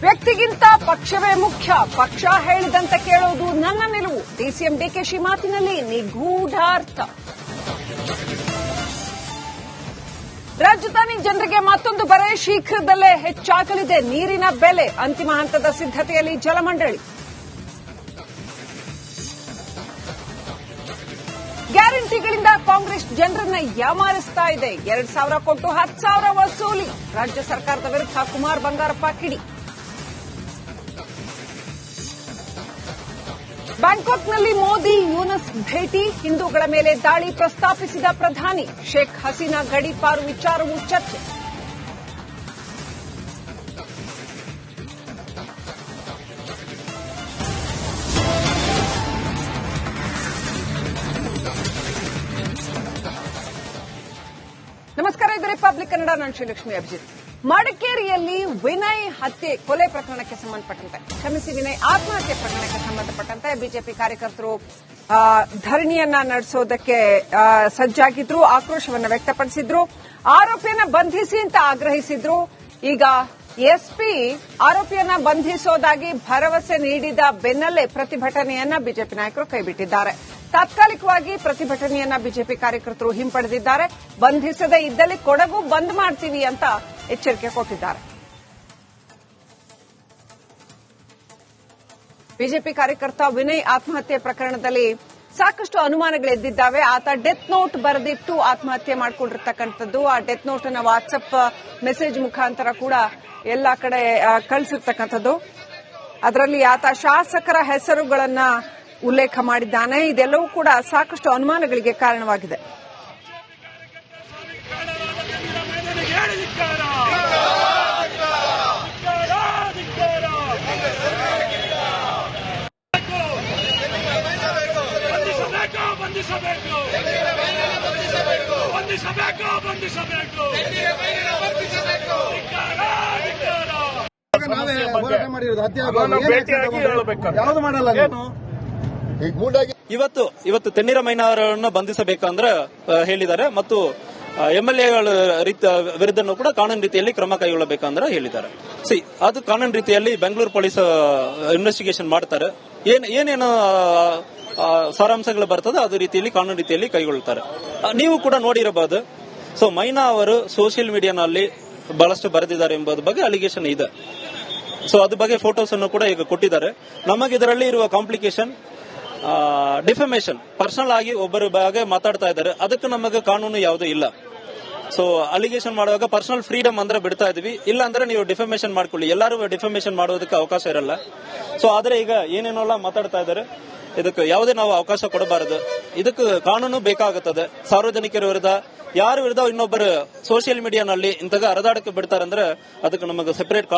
ವ್ಯಕ್ತಿಗಿಂತ ಪಕ್ಷವೇ ಮುಖ್ಯ. ಪಕ್ಷ ಹೇಳಿದಂತೆ ಕೇಳೋದು ನನ್ನ ನಿಲುವು. ಡಿಸಿಎಂ ಡಿಕೆಶಿ ಮಾತಿನಲ್ಲಿ ನಿಗೂಢಾರ್ಥ. ರಾಜಧಾನಿ ಜನರಿಗೆ ಮತ್ತೊಂದು ಬರೆ ಶೀಘ್ರದಲ್ಲೇ ಹೆಚ್ಚಾಗಲಿದೆ ನೀರಿನ ಬೆಲೆ. ಅಂತಿಮ ಹಂತದ ಸಿದ್ಧತೆಯಲ್ಲಿ ಜಲಮಂಡಳಿ. ಗ್ಯಾರಂಟಿಗಳಿಂದ ಕಾಂಗ್ರೆಸ್ ಜನರನ್ನ ಯಾಮಾರಿಸ್ತಾ ಇದೆ. 2,000 ಕೊಟ್ಟು 10,000 ವಸೂಲಿ. ರಾಜ್ಯ ಸರ್ಕಾರದ ವಿರುದ್ಧ ಕುಮಾರ್ ಬಂಗಾರಪ್ಪ ಕಿಡಿ. ಬ್ಯಾಂಕಾಕ್ನಲ್ಲಿ ಮೋದಿ ಯೂನಸ್ ಭೇಟಿ. ಹಿಂದೂಗಳ ಮೇಲೆ ದಾಳಿ ಪ್ರಸ್ತಾಪಿಸಿದ ಪ್ರಧಾನಿ. ಶೇಖ್ ಹಸೀನಾ ಗಡೀಪಾರು ವಿಚಾರವೂ ಚರ್ಚೆ. ನಮಸ್ಕಾರ, ಇದು ರಿಪಬ್ಲಿಕ್ ಕನ್ನಡ. ನಾನು ಶ್ರೀಲಕ್ಷ್ಮಿ ಅಭಿಜಿತ್. ಮಡಿಕೇರಿಯಲ್ಲಿ ವಿನಯ್ ಹತ್ಯೆ ಕೊಲೆ ಪ್ರಕರಣಕ್ಕೆ ಸಂಬಂಧಪಟ್ಟಂತೆ, ಕ್ಷಮಿಸಿ, ವಿನಯ್ ಆತ್ಮಹತ್ಯೆ ಪ್ರಕರಣಕ್ಕೆ ಸಂಬಂಧಪಟ್ಟಂತೆ ಬಿಜೆಪಿ ಕಾರ್ಯಕರ್ತರು ಧರಣಿಯನ್ನ ನಡೆಸೋದಕ್ಕೆ ಸಜ್ಜಾಗಿದ್ರು. ಆಕ್ರೋಶವನ್ನು ವ್ಯಕ್ತಪಡಿಸಿದ್ರು. ಆರೋಪಿಯನ್ನ ಬಂಧಿಸಿ ಅಂತ ಆಗ್ರಹಿಸಿದ್ರು. ಈಗ ಎಸ್ಪಿ ಆರೋಪಿಯನ್ನ ಬಂಧಿಸೋದಾಗಿ ಭರವಸೆ ನೀಡಿದ ಬೆನ್ನಲ್ಲೇ ಪ್ರತಿಭಟನೆಯನ್ನ ಬಿಜೆಪಿ ನಾಯಕರು ಕೈಬಿಟ್ಟಿದ್ದಾರೆ. ತಾತ್ಕಾಲಿಕವಾಗಿ ಪ್ರತಿಭಟನೆಯನ್ನ ಬಿಜೆಪಿ ಕಾರ್ಯಕರ್ತರು ಹಿಂಪಡೆದಿದ್ದಾರೆ. ಬಂಧಿಸದೇ ಇದ್ದಲ್ಲಿ ಕೊಡಗು ಬಂದ್ ಮಾಡ್ತೀವಿ ಅಂತ ಎಚ್ಚರಿಕೆ ಕೊಟ್ಟಿದ್ದಾರೆ. ಬಿಜೆಪಿ ಕಾರ್ಯಕರ್ತ ವಿನಯ್ ಆತ್ಮಹತ್ಯೆ ಪ್ರಕರಣದಲ್ಲಿ ಸಾಕಷ್ಟು ಅನುಮಾನಗಳೆದ್ದಿದ್ದಾವೆ. ಆತ ಡೆತ್ ನೋಟ್ ಬರೆದಿಟ್ಟು ಆತ್ಮಹತ್ಯೆ ಮಾಡಿಕೊಂಡಿರ್ತಕ್ಕಂಥದ್ದು. ಆ ಡೆತ್ ನೋಟ್ ಅನ್ನು ವಾಟ್ಸಪ್ ಮೆಸೇಜ್ ಮುಖಾಂತರ ಕೂಡ ಎಲ್ಲ ಕಡೆ ಕಳಿಸಿರ್ತಕ್ಕಂಥದ್ದು. ಅದರಲ್ಲಿ ಆತ ಶಾಸಕರ ಹೆಸರುಗಳನ್ನ ಉಲ್ಲೇಖ ಮಾಡಿದ್ದಾನೆ. ಇದೆಲ್ಲವೂ ಕೂಡ ಸಾಕಷ್ಟು ಅನುಮಾನಗಳಿಗೆ ಕಾರಣವಾಗಿದೆ. ಇವತ್ತು ತೆನ್ನಿರ ಮೈನವರನ್ನು ಬಂಧಿಸಬೇಕಂದ್ರೆ ಹೇಳಿದ್ದಾರೆ ಮತ್ತು ಎಂಎಲ್ಎಗಳ ವಿರುದ್ಧ ಕೂಡ ಕಾನೂನು ರೀತಿಯಲ್ಲಿ ಕ್ರಮ ಕೈಗೊಳ್ಳಬೇಕಂದ್ರೆ ಹೇಳಿದ್ದಾರೆ. ಅದು ಕಾನೂನು ರೀತಿಯಲ್ಲಿ ಬೆಂಗಳೂರು ಪೊಲೀಸ್ ಇನ್ವೆಸ್ಟಿಗೇಷನ್ ಮಾಡ್ತಾರೆ. ಏನೇನು ಸಾರಾಂಶಗಳು ಬರ್ತದೆ ಅದು ರೀತಿಯಲ್ಲಿ ಕಾನೂನು ರೀತಿಯಲ್ಲಿ ಕೈಗೊಳ್ಳುತ್ತಾರೆ. ನೀವು ಕೂಡ ನೋಡಿರಬಹುದು. ಮೈನಾ ಅವರು ಸೋಷಿಯಲ್ ಮೀಡಿಯಾನಲ್ಲಿ ಬಹಳಷ್ಟು ಬರೆದಿದ್ದಾರೆ ಎಂಬುದು ಬಗ್ಗೆ ಅಲಿಗೇಷನ್ ಇದೆ. ಅದ್ರ ಬಗ್ಗೆ ಫೋಟೋಸ್ ಅನ್ನು ಕೂಡ ಈಗ ಕೊಟ್ಟಿದ್ದಾರೆ. ನಮಗೆ ಇದರಲ್ಲಿ ಇರುವ ಕಾಂಪ್ಲಿಕೇಶನ್ ಡಿಫಮೇಷನ್, ಪರ್ಸನಲ್ ಆಗಿ ಒಬ್ಬರ ಬಗ್ಗೆ ಮಾತಾಡ್ತಾ ಇದ್ದಾರೆ. ಅದಕ್ಕೆ ನಮಗೆ ಕಾನೂನು ಯಾವುದೂ ಇಲ್ಲ. ಅಲಿಗೇಷನ್ ಮಾಡುವಾಗ ಪರ್ಸನಲ್ ಫ್ರೀಡಮ್ ಅಂದ್ರೆ ಬಿಡ್ತಾ ಇದೀವಿ. ಇಲ್ಲ ಅಂದ್ರೆ ನೀವು ಡಿಫಮೇಷನ್ ಮಾಡ್ಕೊಳ್ಳಿ. ಎಲ್ಲರೂ ಡಿಫಮೇಷನ್ ಮಾಡೋದಕ್ಕೆ ಅವಕಾಶ ಇರಲ್ಲ. ಆದ್ರೆ ಈಗ ಏನೇನೆಲ್ಲ ಮಾತಾಡ್ತಾ ಇದ್ದಾರೆ, ಇದಕ್ಕೆ ಯಾವುದೇ ನಾವು ಅವಕಾಶ ಕೊಡಬಾರದು. ಇದಕ್ಕೆ ಕಾನೂನು ಬೇಕಾಗುತ್ತದೆ. ಸಾರ್ವಜನಿಕರ ವಿರುದ್ಧ, ಯಾರ ವಿರುದ್ಧ ಇನ್ನೊಬ್ಬರು ಸೋಷಿಯಲ್ ಮೀಡಿಯಾನಲ್ಲಿ ಇಂತಹ ಹರಿದಾಡಕ್ಕೆ ಬಿಡ್ತಾರಂದ್ರೆ ಅದಕ್ಕೆ ನಮಗೆ ಸೆಪರೇಟ್ ಕಾನೂನು